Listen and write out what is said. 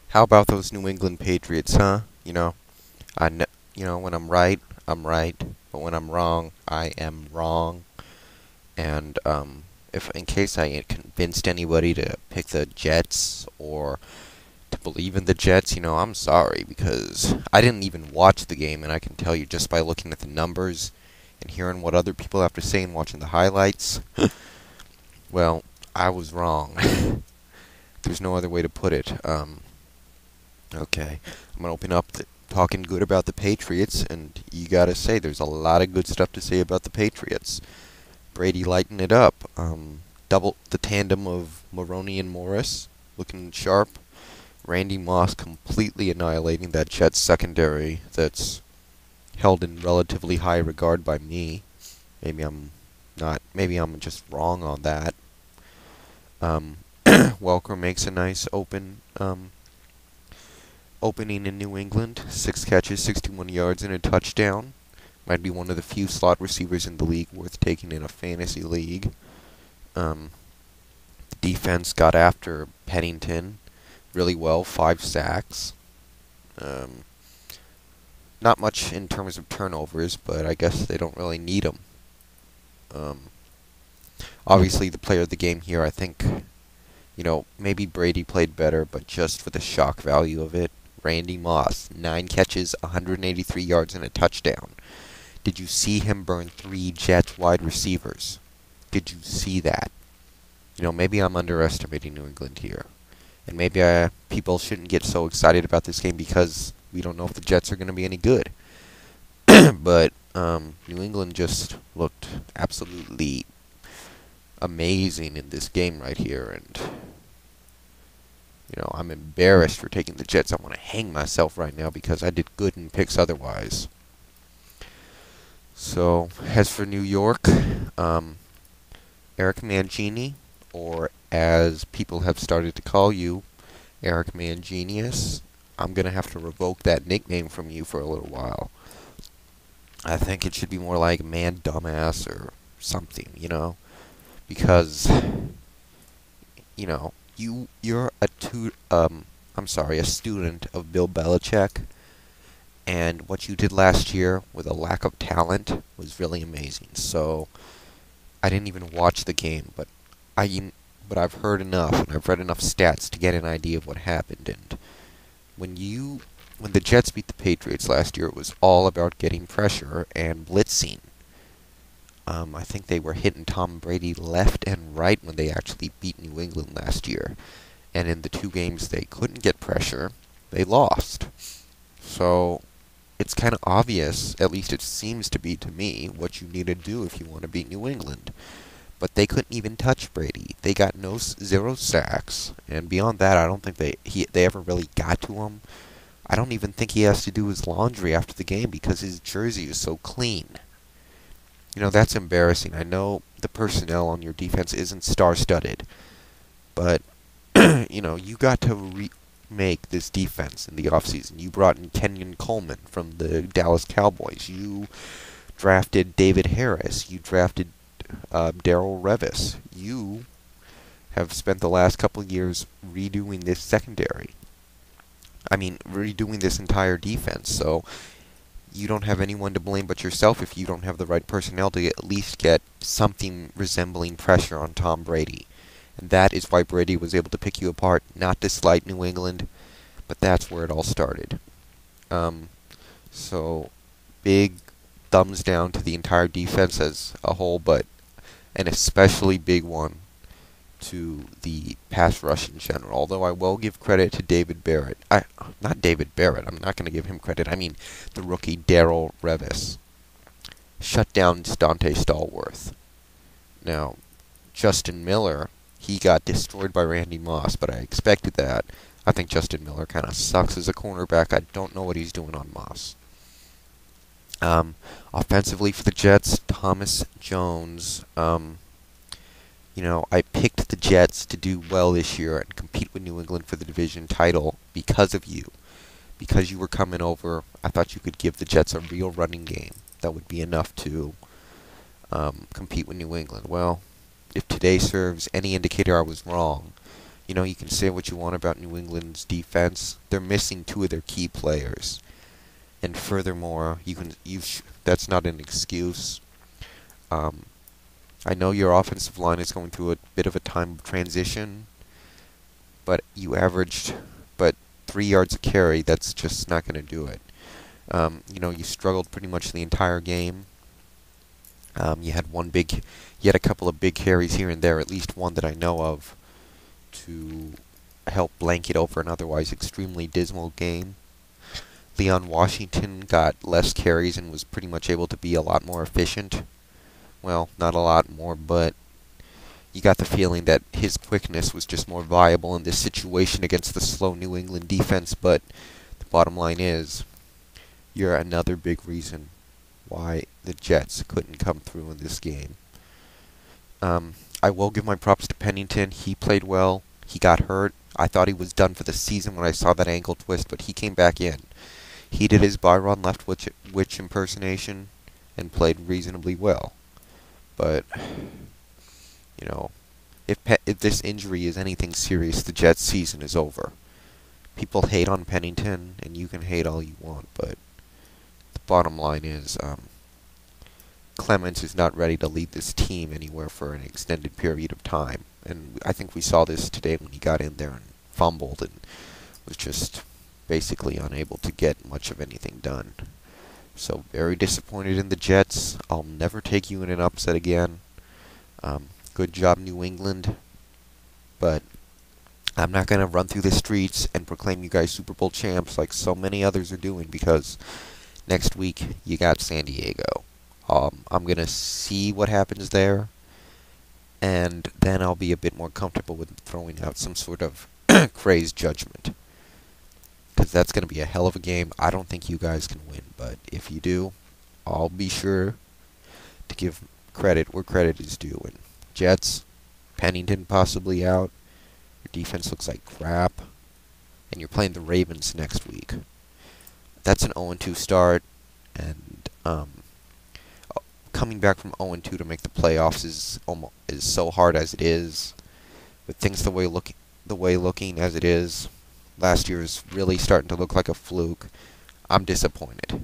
How about those New England Patriots, huh? When I'm right, but when I'm wrong, I am wrong. And if in case I convinced anybody to pick the Jets or to believe in the Jets, I'm sorry because I didn't even watch the game, and I can tell you just by looking at the numbers and hearing what other people have to say and watching the highlights. Well, I was wrong. There's no other way to put it. Okay, I'm gonna open up talking good about the Patriots, and you gotta say there's a lot of good stuff to say about the Patriots. Brady lighting it up. Double the tandem of Maroney and Morris looking sharp. Randy Moss completely annihilating that Jets secondary that's held in relatively high regard by me. Maybe I'm not. Maybe I'm just wrong on that. Um, Welker makes a nice opening in New England. 6 catches, 61 yards, and a touchdown. Might be one of the few slot receivers in the league worth taking in a fantasy league. Um, the defense got after Pennington really well, 5 sacks. Um, Not much in terms of turnovers, but I guess they don't really need them. Um, Obviously, the player of the game here, I think, maybe Brady played better, but just for the shock value of it, Randy Moss, 9 catches, 183 yards, and a touchdown. Did you see him burn 3 Jets wide receivers? Did you see that? Maybe I'm underestimating New England here. And maybe people shouldn't get so excited about this game because we don't know if the Jets are going to be any good. But New England just looked absolutely amazing in this game right here. And, I'm embarrassed for taking the Jets. I want to hang myself right now because I did good in picks otherwise. So, as for New York, Eric Mangini, or as people have started to call you, Eric Mangenius, I'm going to have to revoke that nickname from you for a little while. I think it should be more like Man Dumbass or something, because, you're a student of Bill Belichick, and what you did last year with a lack of talent was really amazing. So, I didn't even watch the game, but I've heard enough and I've read enough stats to get an idea of what happened. And when the Jets beat the Patriots last year, it was all about getting pressure and blitzing. I think they were hitting Tom Brady left and right when they actually beat New England last year. And in the 2 games they couldn't get pressure, they lost. So it's kind of obvious, at least it seems to be to me, what you need to do if you want to beat New England. But they couldn't even touch Brady. They got 0 sacks, and beyond that, I don't think they ever really got to him. I don't even think he has to do his laundry after the game because his jersey is so clean. That's embarrassing. I know the personnel on your defense isn't star-studded, but you got to make this defense in the offseason. You brought in Kenyon Coleman from the Dallas Cowboys. You drafted David Harris. You drafted Darrell Revis. You have spent the last couple of years redoing this secondary. I mean, redoing this entire defense. So you don't have anyone to blame but yourself if you don't have the right personnel to at least get something resembling pressure on Tom Brady. And that is why Brady was able to pick you apart, not to slight New England, but that's where it all started. So, big thumbs down to the entire defense as a whole, but an especially big one to the pass rush in general. Although I will give credit to David Barrett. Not David Barrett. I'm not going to give him credit. I mean the rookie Darrell Revis. Shut down Dante Stallworth. Now, Justin Miller, he got destroyed by Randy Moss, but I expected that. I think Justin Miller kind of sucks as a cornerback. I don't know what he's doing on Moss. Offensively for the Jets, Thomas Jones. I picked the Jets to do well this year and compete with New England for the division title because of you. Because you were coming over, I thought you could give the Jets a real running game that would be enough to compete with New England. Well, if today serves any indicator, I was wrong. You know, you can say what you want about New England's defense. They're missing two of their key players. And furthermore, that's not an excuse. Um, I know your offensive line is going through a bit of a time of transition, but but 3 yards a carry, that's just not going to do it. You know, you struggled pretty much the entire game. You had you had a couple of big carries here and there, at least one that I know of, to help blanket over an otherwise extremely dismal game. Leon Washington got less carries and was pretty much able to be a lot more efficient. Well, not a lot more, but you got the feeling that his quickness was just more viable in this situation against the slow New England defense. But the bottom line is, you're another big reason why the Jets couldn't come through in this game. I will give my props to Pennington. He played well. He got hurt. I thought he was done for the season when I saw that ankle twist, but he came back in. He did his Byron Leftwich impersonation and played reasonably well. But, you know, if this injury is anything serious, the Jets' season is over. People hate on Pennington, and you can hate all you want, but the bottom line is, Clemens is not ready to lead this team anywhere for an extended period of time. And I think we saw this today when he got in there and fumbled and was just basically unable to get much of anything done. So very disappointed in the Jets. I'll never take you in an upset again. Good job, New England. But I'm not going to run through the streets and proclaim you guys Super Bowl champs like so many others are doing, because next week you got San Diego. I'm going to see what happens there, and then I'll be a bit more comfortable with throwing out some sort of crazed judgment, because that's going to be a hell of a game. I don't think you guys can win, but if you do, I'll be sure to give credit where credit is due. And Jets, Pennington possibly out, your defense looks like crap, and you're playing the Ravens next week. That's an 0-2 start, and coming back from 0-2 to make the playoffs is so hard as it is. With things the way looking as it is, last year is really starting to look like a fluke. I'm disappointed.